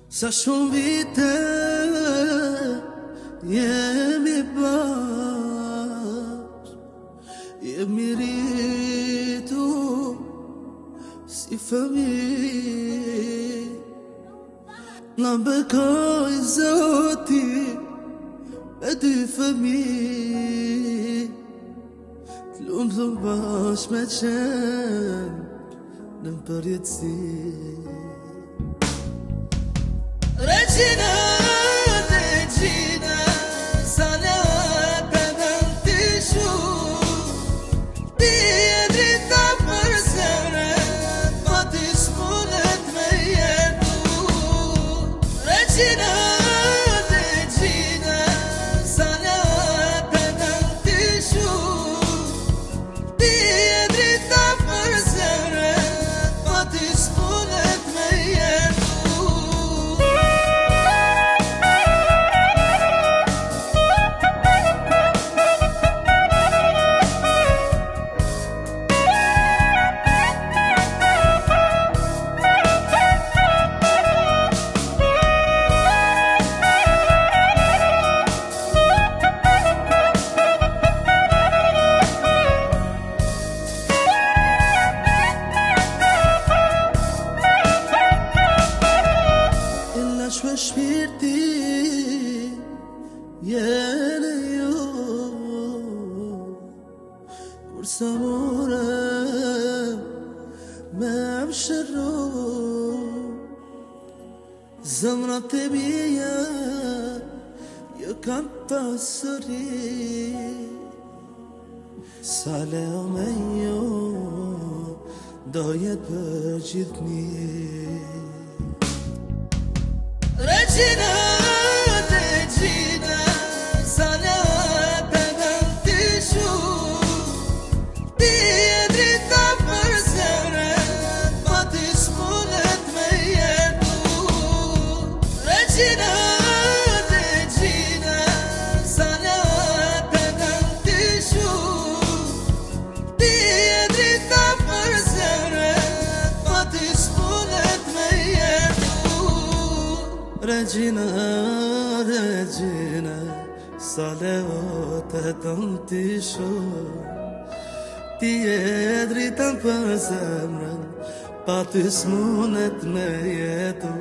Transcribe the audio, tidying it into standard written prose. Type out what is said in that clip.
Sa shumë vite jemi bashkë, jemi rritu si familje. Na bekoj Zoti me dy familje, t'lumë të bashkë me qenë në përjetësi. Regina, Regina, sana pedem ti shumë, ti e drita për zemrën, pa ti s'mundet me jetu. Regina, Regina, sana pedem ti shumë, ti e drita për zemrën, pa ti s'mundet me jetu. Shme shpirti jene ju, kur sa more me më shërru, zemrat e mija jo kanë pasëri, sa leo me ju do jetë për gjithni. Regina, Regina, sana pedem ti shumë, ti e drita për zemrën, pa ti s'mundet me jetu. Regina, Regina, sana pedem ti shumë, ti e drita për zemrën, pa ti s'mundet me jetu. Regina, Regina, sa leo të tëm ti shumë, ti e dritën për zemrën, pa ty s'mundet me jetu.